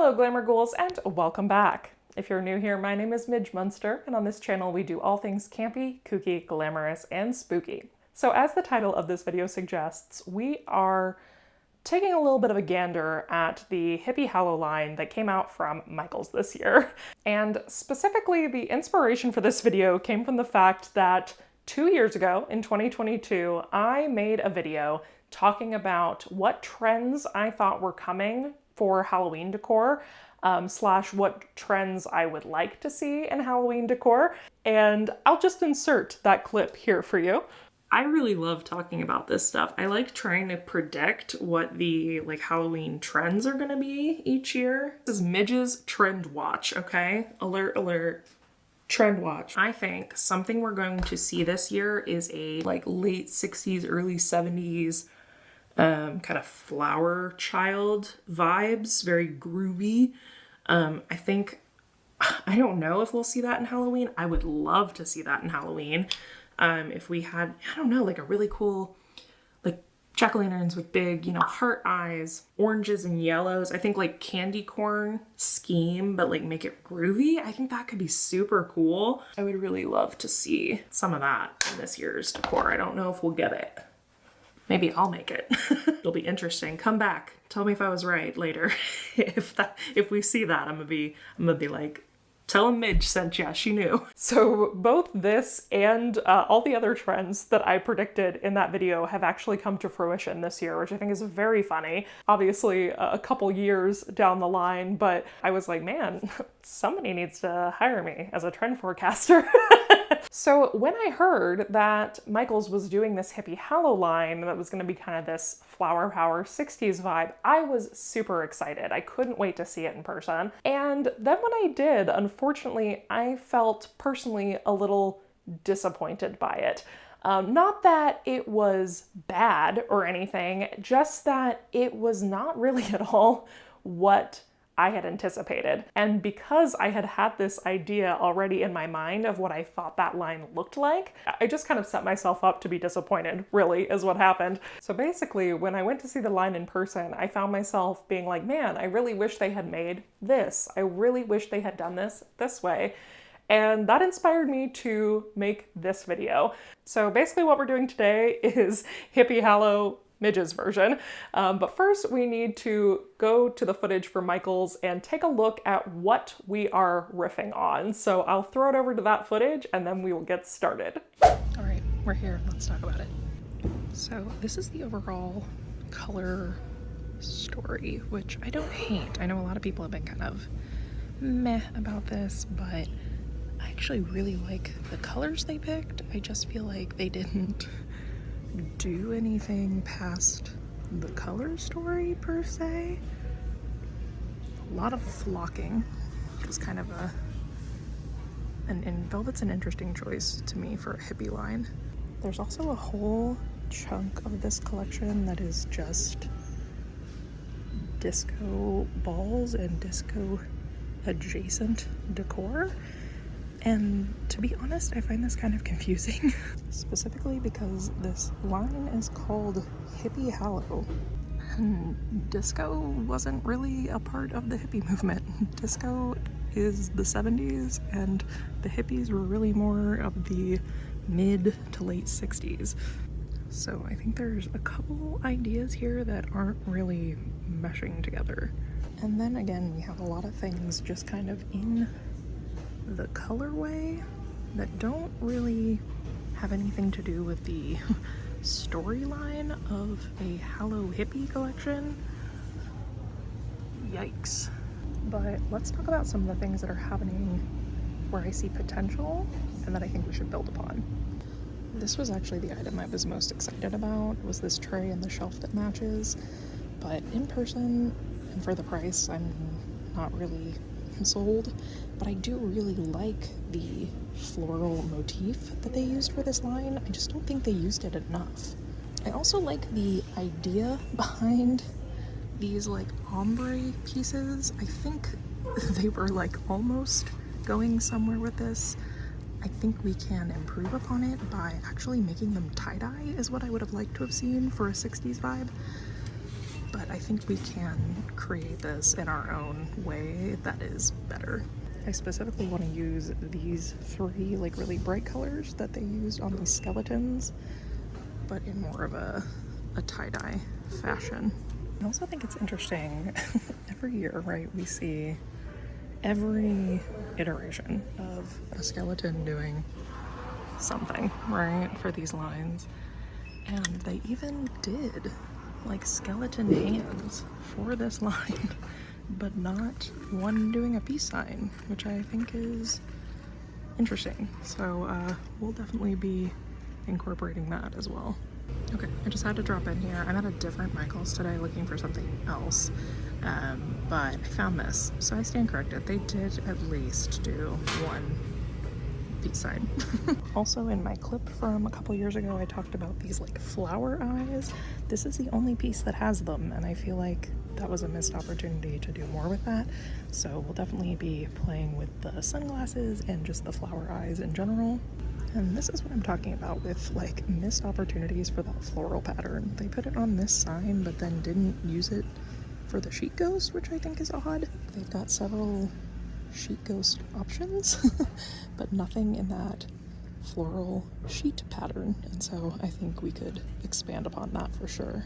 Hello Glamour Ghouls and welcome back. If you're new here, my name is Midge Munster, and on this channel we do all things campy, kooky, glamorous, and spooky. So as the title of this video suggests, we are taking a little bit of a gander at the Hippie Hallow line that came out from Michaels this year. And specifically, the inspiration for this video came from the fact that 2 years ago, in 2022, I made a video talking about what trends I thought were coming for Halloween decor, slash what trends I would like to see in Halloween decor. And I'll just insert that clip here for you. I really love talking about this stuff. I like trying to predict what the Halloween trends are gonna be each year. This is Midge's Trend Watch, okay? Alert, alert. Trend watch. I think something we're going to see this year is a late 60s, early 70s kind of flower child vibes, very groovy. I don't know if we'll see that in Halloween. I would love to see that in Halloween. If we had, I don't know, a really cool, jack-o'-lanterns with big, heart eyes, oranges and yellows. I think candy corn scheme, but make it groovy. I think that could be super cool. I would really love to see some of that in this year's decor. I don't know if we'll get it. Maybe I'll make it. It'll be interesting. Come back. Tell me if I was right later. If we see that, I'm gonna be like, tell him Midge sent ya, she knew. So both this and all the other trends that I predicted in that video have actually come to fruition this year, which I think is very funny. Obviously a couple years down the line, but I was like, man, somebody needs to hire me as a trend forecaster. So when I heard that Michaels was doing this Hippie Hallow line that was going to be kind of this flower power 60s vibe, I was super excited. I couldn't wait to see it in person. And then when I did, unfortunately, I felt personally a little disappointed by it. Not that it was bad or anything, just that it was not really at all what I had anticipated. And because I had had this idea already in my mind of what I thought that line looked like, I just kind of set myself up to be disappointed, really, is what happened. So basically, when I went to see the line in person, I found myself being like, man, I really wish they had made this. I really wish they had done this way. And that inspired me to make this video. So basically what we're doing today is Hippie Hallow Midge's version. But first we need to go to the footage for Michaels and take a look at what we are riffing on. So I'll throw it over to that footage and then we will get started. All right, we're here. Let's talk about it. So this is the overall color story, which I don't hate. I know a lot of people have been kind of meh about this, but I actually really like the colors they picked. I just feel like they didn't do anything past the color story per se. A lot of flocking, which was kind of and velvet's an interesting choice to me for a hippie line. There's also a whole chunk of this collection that is just disco balls and disco adjacent decor. And to be honest, I find this kind of confusing, specifically because this line is called Hippie Hallow, and disco wasn't really a part of the hippie movement. Disco is the 70s, and the hippies were really more of the mid to late 60s. So I think there's a couple ideas here that aren't really meshing together. And then again, we have a lot of things just kind of in the colorway that don't really have anything to do with the storyline of a Hallow hippie collection. Yikes. But let's talk about some of the things that are happening where I see potential and that I think we should build upon. This was actually the item I was most excited about, was this tray and the shelf that matches, but in person and for the price, I'm not really sold. But I do really like the floral motif that they used for this line. I just don't think they used it enough. I also like the idea behind these ombre pieces. I think they were almost going somewhere with this. I think we can improve upon it by actually making them tie-dye is what I would have liked to have seen for a 60s vibe. but I think we can create this in our own way that is better. I specifically want to use these 3 like really bright colors that they used on the skeletons, but in more of a tie-dye fashion. I also think it's interesting, every year, right, we see every iteration of a skeleton doing something, right, for these lines. And they even did like skeleton hands for this line, but not one doing a peace sign, which I think is interesting. So we'll definitely be incorporating that as well. Okay, I just had to drop in here. I'm at a different Michael's today looking for something else, but I found this. So I stand corrected. They did at least do one peace sign. Also, in my clip from a couple years ago, I talked about these like flower eyes. This is the only piece that has them, and I feel like that was a missed opportunity to do more with that. So we'll definitely be playing with the sunglasses and just the flower eyes in general. And this is what I'm talking about with like missed opportunities for that floral pattern. They put it on this sign, but then didn't use it for the sheet ghost, which I think is odd. They've got several sheet ghost options, but nothing in that floral sheet pattern. And so I think we could expand upon that for sure.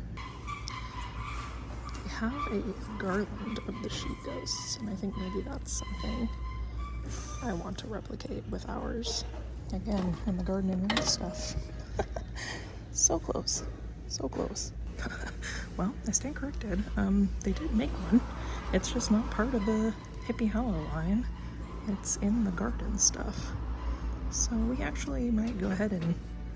They have a garland of the sheet ghosts, and I think maybe that's something I want to replicate with ours. Again, in the garden and stuff. So close, so close. Well, I stand corrected. They did make one. It's just not part of the Hippie Hallow line. It's in the garden stuff. So we actually might go ahead and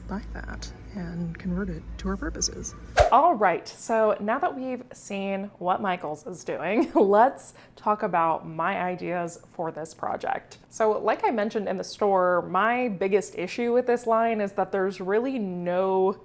buy that and convert it to our purposes. All right, so now that we've seen what Michael's is doing, let's talk about my ideas for this project. So like I mentioned in the store, my biggest issue with this line is that there's really no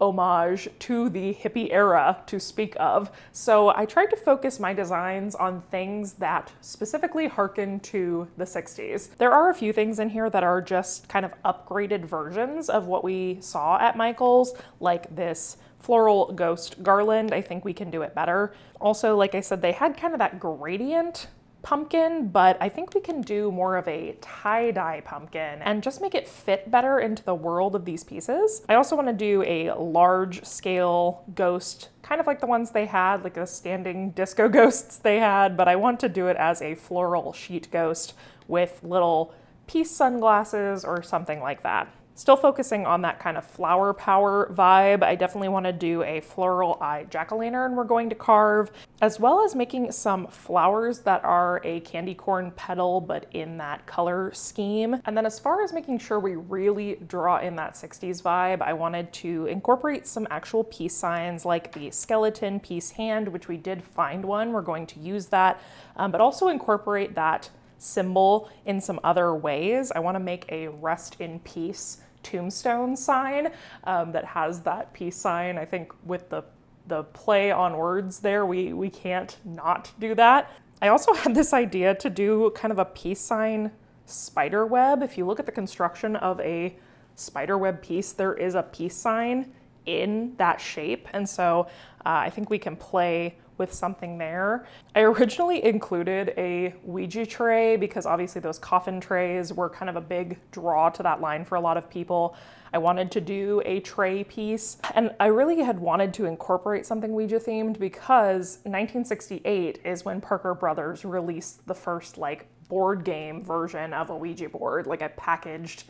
homage to the hippie era to speak of. So I tried to focus my designs on things that specifically harken to the 60s. There are a few things in here that are just kind of upgraded versions of what we saw at Michael's, like this floral ghost garland. I think we can do it better. Also, like I said, they had kind of that gradient pumpkin, but I think we can do more of a tie-dye pumpkin and just make it fit better into the world of these pieces. I also want to do a large scale ghost, kind of like the ones they had, like the standing disco ghosts they had, but I want to do it as a floral sheet ghost with little piece sunglasses or something like that. Still focusing on that kind of flower power vibe, I definitely want to do a floral eye jack-o'-lantern we're going to carve, as well as making some flowers that are a candy corn petal, but in that color scheme. And then as far as making sure we really draw in that 60s vibe, I wanted to incorporate some actual peace signs like the skeleton peace hand, which we did find one. We're going to use that, but also incorporate that symbol in some other ways. I want to make a rest in peace tombstone sign that has that peace sign. I think with the play on words there, we can't not do that. I also had this idea to do kind of a peace sign spider web. If you look at the construction of a spider web piece, there is a peace sign in that shape. And so I think we can play with something there. I originally included a Ouija tray because obviously those coffin trays were kind of a big draw to that line for a lot of people. I wanted to do a tray piece, and I really had wanted to incorporate something Ouija themed because 1968 is when Parker Brothers released the first like board game version of a Ouija board, like a packaged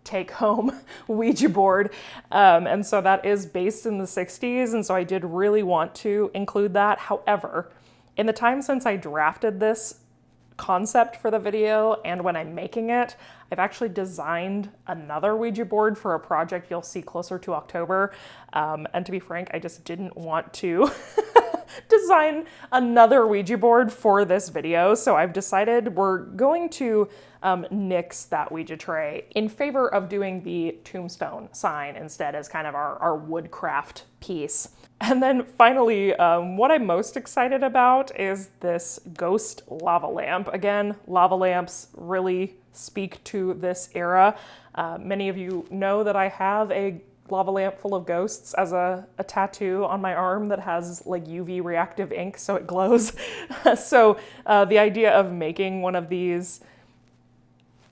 take home Ouija board. And so that is based in the 60s. And so I did really want to include that. However, in the time since I drafted this concept for the video and when I'm making it, I've actually designed another Ouija board for a project you'll see closer to October. And to be frank, I just didn't want to design another Ouija board for this video. So I've decided we're going to nix that Ouija tray in favor of doing the tombstone sign instead as kind of our woodcraft piece. And then finally, what I'm most excited about is this ghost lava lamp. Again, lava lamps really speak to this era. Many of you know that I have a lava lamp full of ghosts as a tattoo on my arm that has like UV reactive ink so it glows. So the idea of making one of these,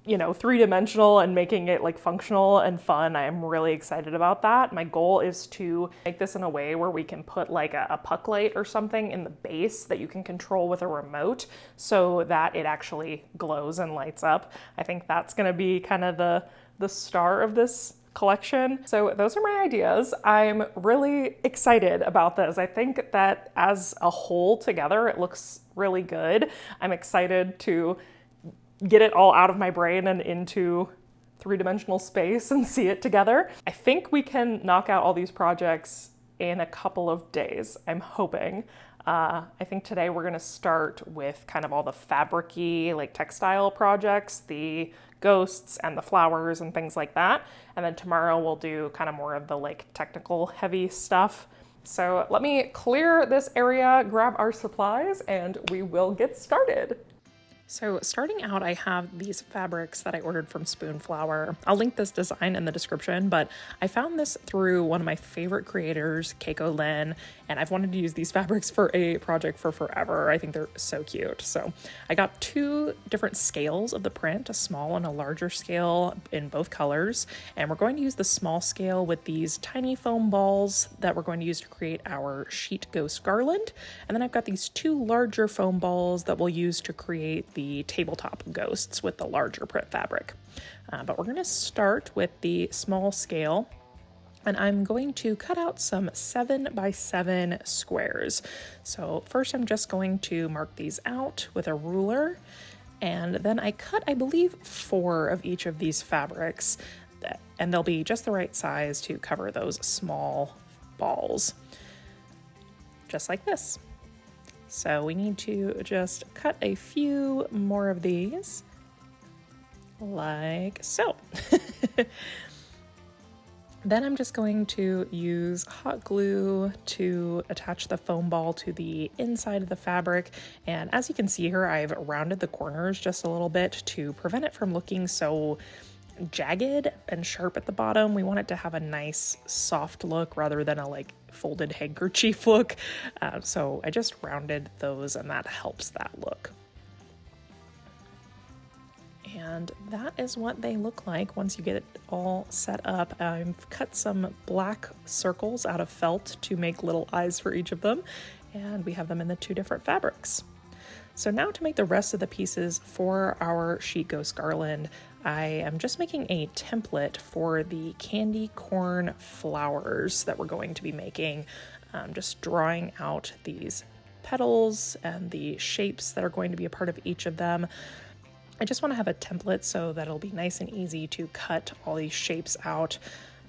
you know, three-dimensional and making it like functional and fun, I am really excited about that. My goal is to make this in a way where we can put like a puck light or something in the base that you can control with a remote so that it actually glows and lights up. I think that's gonna be kind of the star of this collection. So those are my ideas. I'm really excited about this. I think that as a whole together, it looks really good. I'm excited to get it all out of my brain and into three-dimensional space and see it together. I think we can knock out all these projects in a couple of days, I'm hoping. I think today we're gonna start with kind of all the fabric-y, like textile projects, the ghosts and the flowers and things like that. And then tomorrow we'll do kind of more of the like technical heavy stuff. So let me clear this area, grab our supplies, and we will get started. So starting out, I have these fabrics that I ordered from Spoonflower. I'll link this design in the description, but I found this through one of my favorite creators, Keiko Lynn, and I've wanted to use these fabrics for a project for forever. I think they're so cute. So I got two different scales of the print, a small and a larger scale in both colors, and we're going to use the small scale with these tiny foam balls that we're going to use to create our sheet ghost garland. And then I've got these two larger foam balls that we'll use to create the tabletop ghosts with the larger print fabric. But we're going to start with the small scale, and I'm going to cut out some 7x7 squares. So first I'm just going to mark these out with a ruler, and then I cut, I believe, 4 of each of these fabrics, and they'll be just the right size to cover those small balls, just like this. So we need to just cut a few more of these, like so. Then I'm just going to use hot glue to attach the foam ball to the inside of the fabric. And as you can see here, I've rounded the corners just a little bit to prevent it from looking so jagged and sharp at the bottom. We want it to have a nice soft look rather than a like folded handkerchief look. So I just rounded those and that helps that look. And that is what they look like once you get it all set up. I've cut some black circles out of felt to make little eyes for each of them, and we have them in the 2 different fabrics. So now to make the rest of the pieces for our sheet ghost garland, I am just making a template for the candy corn flowers that we're going to be making. Just drawing out these petals and the shapes that are going to be a part of each of them. I just want to have a template so that it'll be nice and easy to cut all these shapes out.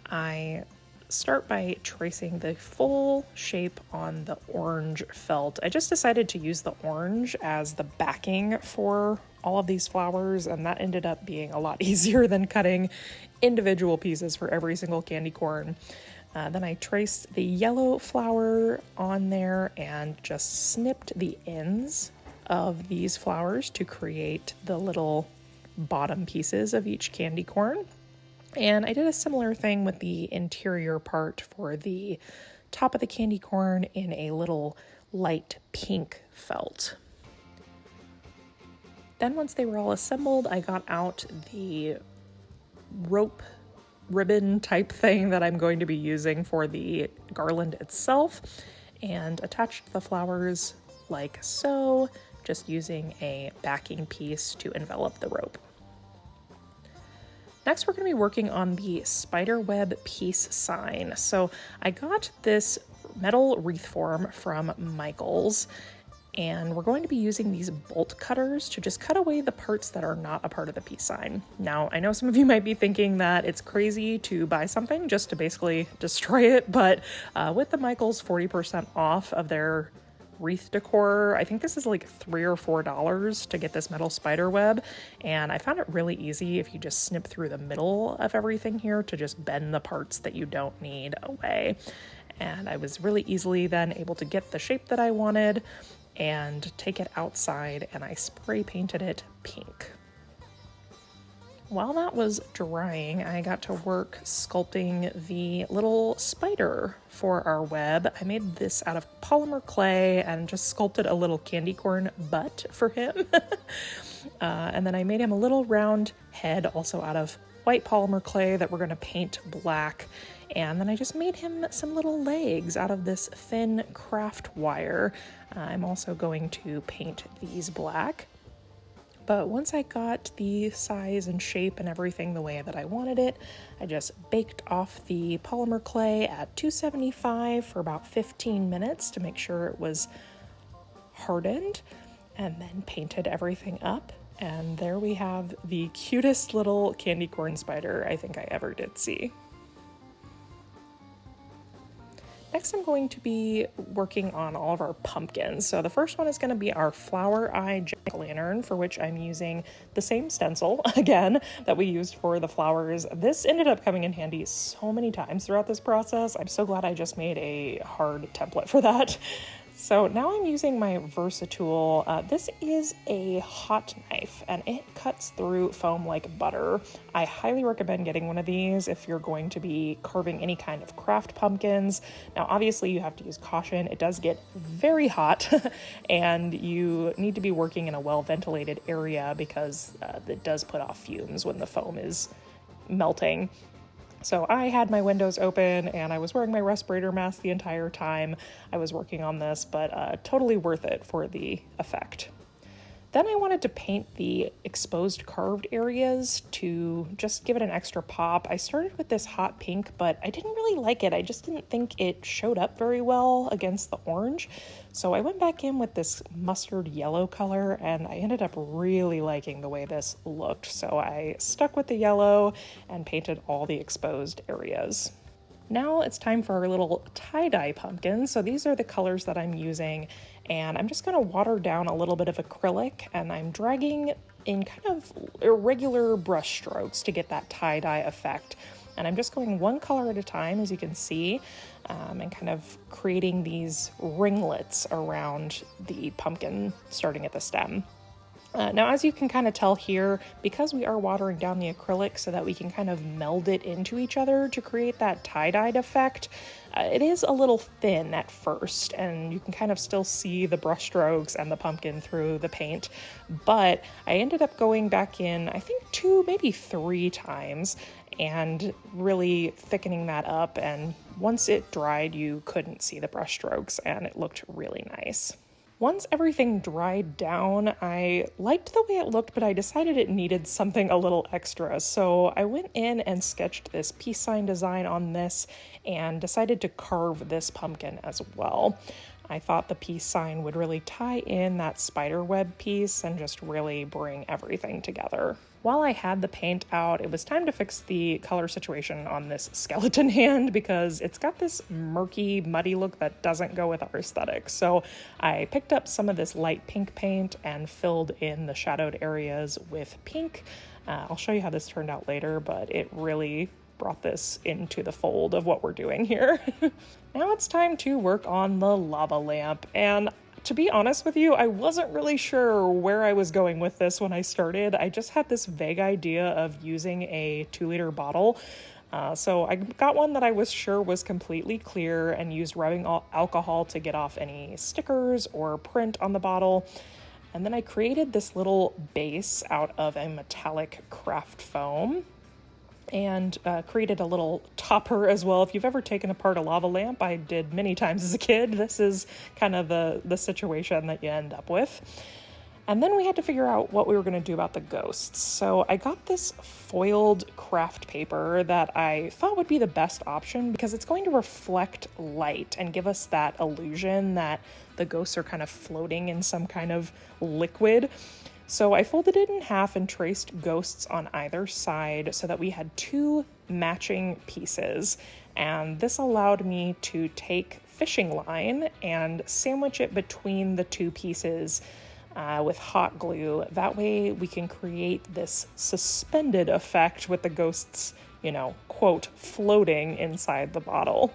I start by tracing the full shape on the orange felt. I just decided to use the orange as the backing for all of these flowers, and that ended up being a lot easier than cutting individual pieces for every single candy corn. Then I traced the yellow flower on there and just snipped the ends of these flowers to create the little bottom pieces of each candy corn. And I did a similar thing with the interior part for the top of the candy corn in a little light pink felt. Then once they were all assembled, I got out the rope ribbon type thing that I'm going to be using for the garland itself and attached the flowers like so, just using a backing piece to envelop the rope. Next, we're going to be working on the spiderweb peace sign. So I got this metal wreath form from Michaels, and we're going to be using these bolt cutters to just cut away the parts that are not a part of the peace sign. Now, I know some of you might be thinking that it's crazy to buy something just to basically destroy it, but with the Michaels 40% off of their wreath decor, I think this is like $3 or $4 to get this metal spider web, and I found it really easy if you just snip through the middle of everything here to just bend the parts that you don't need away. And I was really easily then able to get the shape that I wanted and take it outside, and I spray painted it pink. While that was drying, I got to work sculpting the little spider for our web. I made this out of polymer clay and just sculpted a little candy corn butt for him. And then I made him a little round head also out of white polymer clay that we're going to paint black. And then I just made him some little legs out of this thin craft wire. I'm also going to paint these black. But once I got the size and shape and everything the way that I wanted it, I just baked off the polymer clay at 275 for about 15 minutes to make sure it was hardened, and then painted everything up. And there we have the cutest little candy corn spider I think I ever did see. Next, I'm going to be working on all of our pumpkins. So the first one is going to be our flower eye jack-o'-lantern, for which I'm using the same stencil, again, that we used for the flowers. This ended up coming in handy so many times throughout this process. I'm so glad I just made a hard template for that. So now I'm using my Versatool. This is a hot knife and it cuts through foam like butter. I highly recommend getting one of these if you're going to be carving any kind of craft pumpkins. Now, obviously you have to use caution. It does get very hot and you need to be working in a well-ventilated area because it does put off fumes when the foam is melting. So I had my windows open and I was wearing my respirator mask the entire time I was working on this, but totally worth it for the effect. Then I wanted to paint the exposed carved areas to just give it an extra pop. I started with this hot pink, but I didn't really like it. I just didn't think it showed up very well against the orange. So I went back in with this mustard yellow color and I ended up really liking the way this looked. So I stuck with the yellow and painted all the exposed areas. Now it's time for our little tie-dye pumpkin. So these are the colors that I'm using, and I'm just going to water down a little bit of acrylic, and I'm dragging in kind of irregular brush strokes to get that tie-dye effect. And I'm just going one color at a time, as you can see, and kind of creating these ringlets around the pumpkin starting at the stem. Now, as you can kind of tell here, because we are watering down the acrylic so that we can kind of meld it into each other to create that tie-dyed effect, it is a little thin at first, and you can kind of still see the brush strokes and the pumpkin through the paint. But I ended up going back in, I think 2, maybe 3 times, and really thickening that up. And once it dried, you couldn't see the brush strokes, and it looked really nice. Once everything dried down, I liked the way it looked, but I decided it needed something a little extra. So I went in and sketched this peace sign design on this and decided to carve this pumpkin as well. I thought the peace sign would really tie in that spider web piece and just really bring everything together. While I had the paint out, it was time to fix the color situation on this skeleton hand because it's got this murky, muddy look that doesn't go with our aesthetic. So I picked up some of this light pink paint and filled in the shadowed areas with pink. I'll show you how this turned out later, but it really brought this into the fold of what we're doing here. Now it's time to work on the lava lamp, and to be honest with you, I wasn't really sure where I was going with this when I started. I just had this vague idea of using a 2-liter bottle. So I got one that I was sure was completely clear and used rubbing alcohol to get off any stickers or print on the bottle. And then I created this little base out of a metallic craft foam and created a little topper as well. If you've ever taken apart a lava lamp, I did many times as a kid, this is kind of the situation that you end up with. And then we had to figure out what we were going to do about the ghosts. So I got this foiled craft paper that I thought would be the best option because it's going to reflect light and give us that illusion that the ghosts are kind of floating in some kind of liquid. So I folded it in half and traced ghosts on either side so that we had 2 matching pieces. And this allowed me to take fishing line and sandwich it between the 2 pieces with hot glue. That way we can create this suspended effect with the ghosts, you know, quote, floating inside the bottle.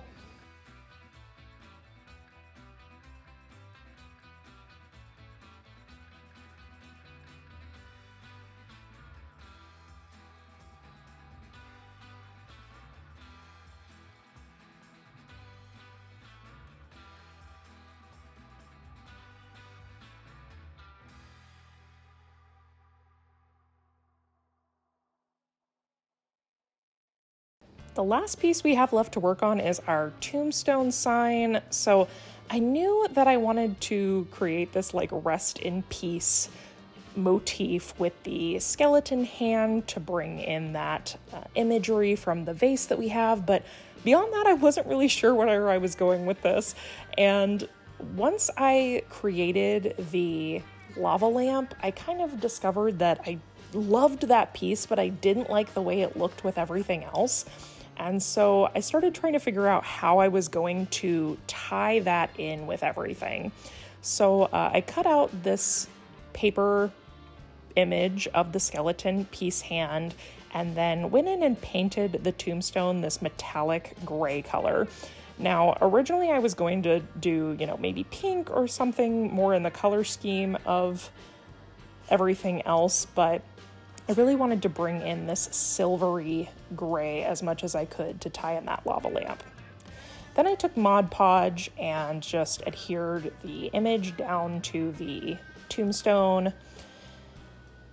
The last piece we have left to work on is our tombstone sign. So I knew that I wanted to create this like rest in peace motif with the skeleton hand to bring in that imagery from the vase that we have, but beyond that I wasn't really sure where I was going with this. And once I created the lava lamp, I kind of discovered that I loved that piece, but I didn't like the way it looked with everything else. And so I started trying to figure out how I was going to tie that in with everything. So I cut out this paper image of the skeleton piece hand and then went in and painted the tombstone this metallic gray color. Now, originally I was going to do, maybe pink or something more in the color scheme of everything else, but I really wanted to bring in this silvery gray as much as I could to tie in that lava lamp. Then I took Mod Podge and just adhered the image down to the tombstone,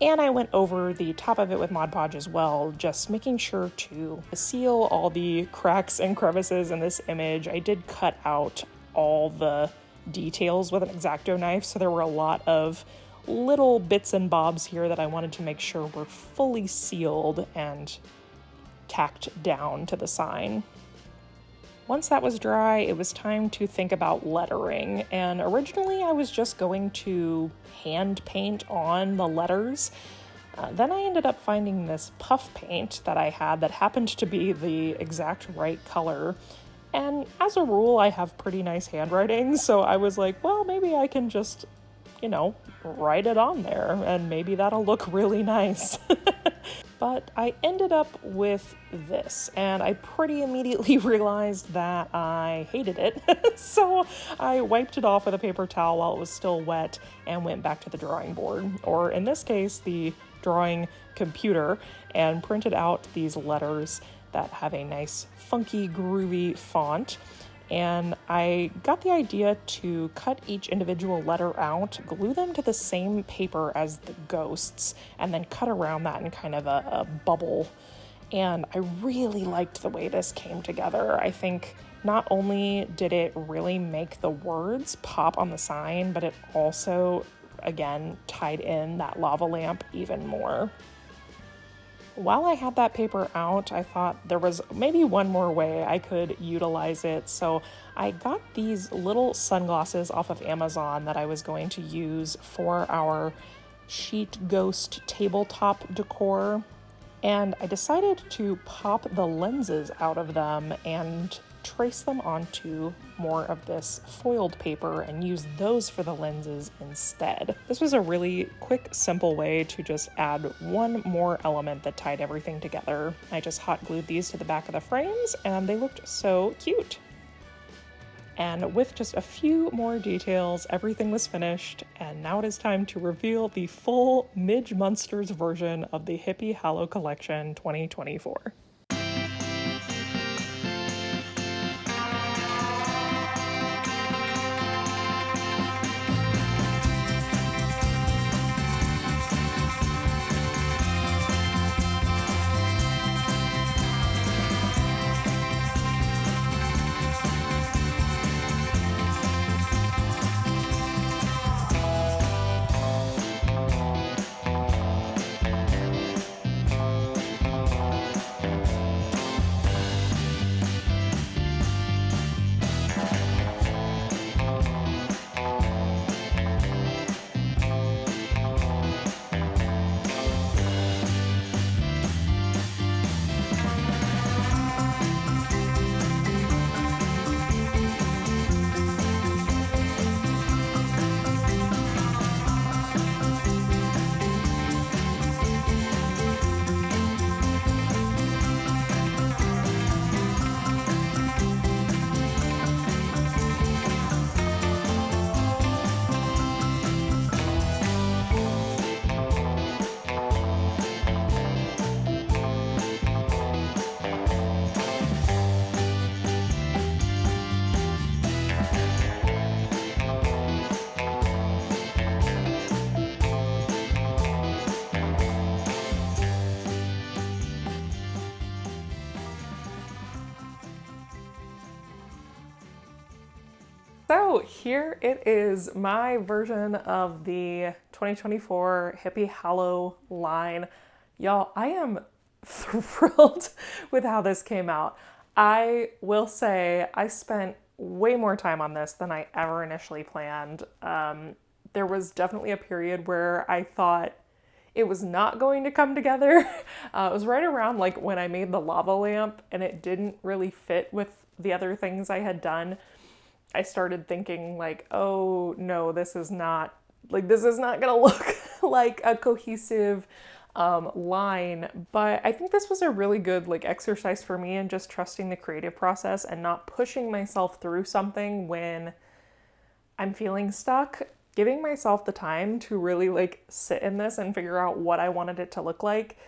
and I went over the top of it with Mod Podge as well, just making sure to seal all the cracks and crevices in this image. I did cut out all the details with an X-Acto knife, so there were a lot of little bits and bobs here that I wanted to make sure were fully sealed and tacked down to the sign. Once that was dry, it was time to think about lettering, and originally I was just going to hand paint on the letters. Then I ended up finding this puff paint that I had that happened to be the exact right color, and as a rule I have pretty nice handwriting, so I was like, well, maybe I can just, write it on there and maybe that'll look really nice. But I ended up with this, and I pretty immediately realized that I hated it. So I wiped it off with a paper towel while it was still wet and went back to the drawing board, or in this case, the drawing computer, and printed out these letters that have a nice, funky, groovy font. And I got the idea to cut each individual letter out, glue them to the same paper as the ghosts, and then cut around that in kind of a bubble. And I really liked the way this came together. I think not only did it really make the words pop on the sign, but it also, again, tied in that lava lamp even more. While I had that paper out, I thought there was maybe one more way I could utilize it. So I got these little sunglasses off of Amazon that I was going to use for our sheet ghost tabletop decor. And I decided to pop the lenses out of them and trace them onto more of this foiled paper and use those for the lenses instead. This was a really quick, simple way to just add one more element that tied everything together. I just hot glued these to the back of the frames and they looked so cute. And with just a few more details, everything was finished, and now it is time to reveal the full Midge Munster's version of the Hippie Hallow Collection 2024. So here it is, my version of the 2024 Hippie Hallow line. Y'all, I am thrilled with how this came out. I will say I spent way more time on this than I ever initially planned. There was definitely a period where I thought it was not going to come together. It was right around like when I made the lava lamp and it didn't really fit with the other things I had done. I started thinking like, oh no, this is not gonna look like a cohesive line. But I think this was a really good like exercise for me in just trusting the creative process and not pushing myself through something when I'm feeling stuck. Giving myself the time to really like sit in this and figure out what I wanted it to look like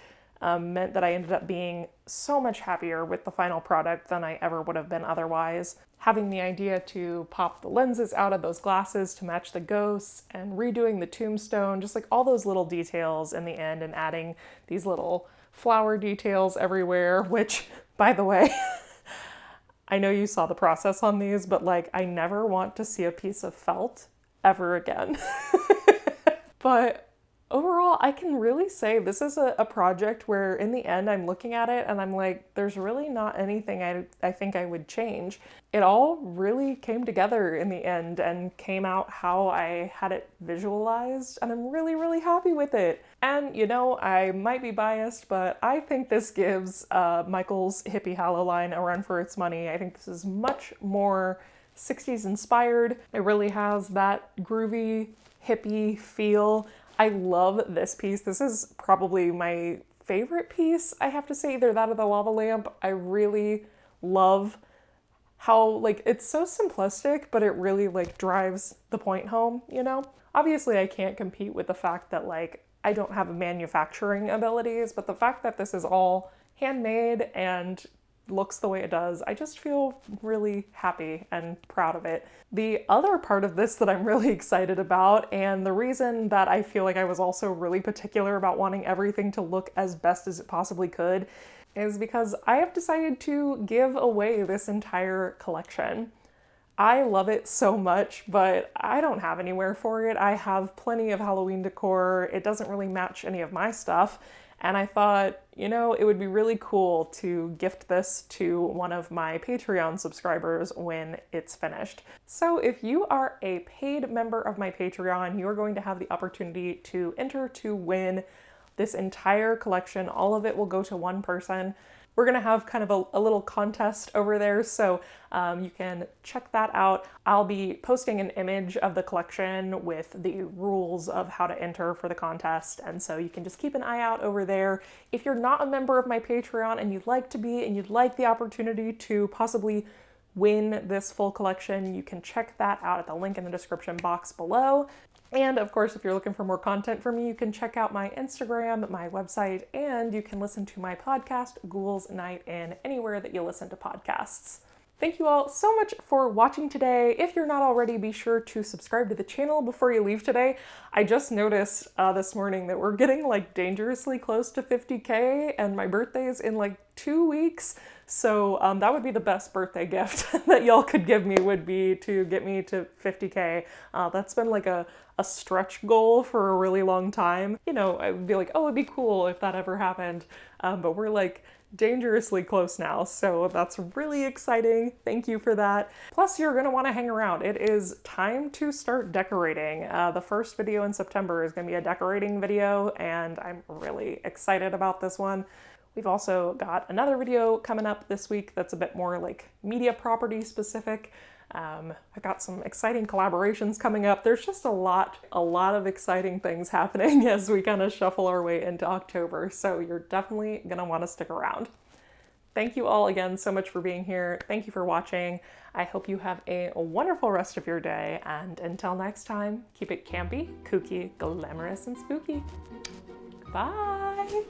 meant that I ended up being so much happier with the final product than I ever would have been otherwise. Having the idea to pop the lenses out of those glasses to match the ghosts and redoing the tombstone, just like all those little details in the end, and adding these little flower details everywhere, which, by the way, I know you saw the process on these, but like I never want to see a piece of felt ever again. But overall, I can really say this is a project where in the end I'm looking at it and I'm like, there's really not anything I think I would change. It all really came together in the end and came out how I had it visualized, and I'm really, really happy with it. And you know, I might be biased, but I think this gives Michael's Hippie Hallow line a run for its money. I think this is much more 60s inspired. It really has that groovy, hippie feel. I love this piece. This is probably my favorite piece, I have to say, either that or the lava lamp. I really love how like it's so simplistic, but it really like drives the point home, you know? Obviously I can't compete with the fact that like I don't have manufacturing abilities, but the fact that this is all handmade and looks the way it does, I just feel really happy and proud of it. The other part of this that I'm really excited about, and the reason that I feel like I was also really particular about wanting everything to look as best as it possibly could, is because I have decided to give away this entire collection. I love it so much, but I don't have anywhere for it. I have plenty of Halloween decor. It doesn't really match any of my stuff. And I thought, you know, it would be really cool to gift this to one of my Patreon subscribers when it's finished. So if you are a paid member of my Patreon, you're going to have the opportunity to enter to win this entire collection. All of it will go to one person. We're gonna have kind of a little contest over there, so you can check that out. I'll be posting an image of the collection with the rules of how to enter for the contest, and so you can just keep an eye out over there. If you're not a member of my Patreon and you'd like to be, and you'd like the opportunity to possibly win this full collection, you can check that out at the link in the description box below. And of course, if you're looking for more content from me, you can check out my Instagram, my website, and you can listen to my podcast, Ghouls Night In, anywhere that you listen to podcasts. Thank you all so much for watching today. If you're not already, be sure to subscribe to the channel before you leave today. I just noticed this morning that we're getting like dangerously close to 50K, and my birthday is in like 2 weeks. So that would be the best birthday gift that y'all could give me, would be to get me to 50K. That's been like a stretch goal for a really long time. You know, I would be like, oh, it'd be cool if that ever happened. But we're like dangerously close now, so that's really exciting. Thank you for that. Plus, you're gonna wanna hang around. It is time to start decorating. The first video in September is gonna be a decorating video, and I'm really excited about this one. We've also got another video coming up this week that's a bit more like media property specific. I've got some exciting collaborations coming up. There's just a lot of exciting things happening as we kind of shuffle our way into October, so you're definitely gonna want to stick around. Thank you all again so much for being here. Thank you for watching. I hope you have a wonderful rest of your day, and until next time, keep it campy, kooky, glamorous, and spooky. Bye!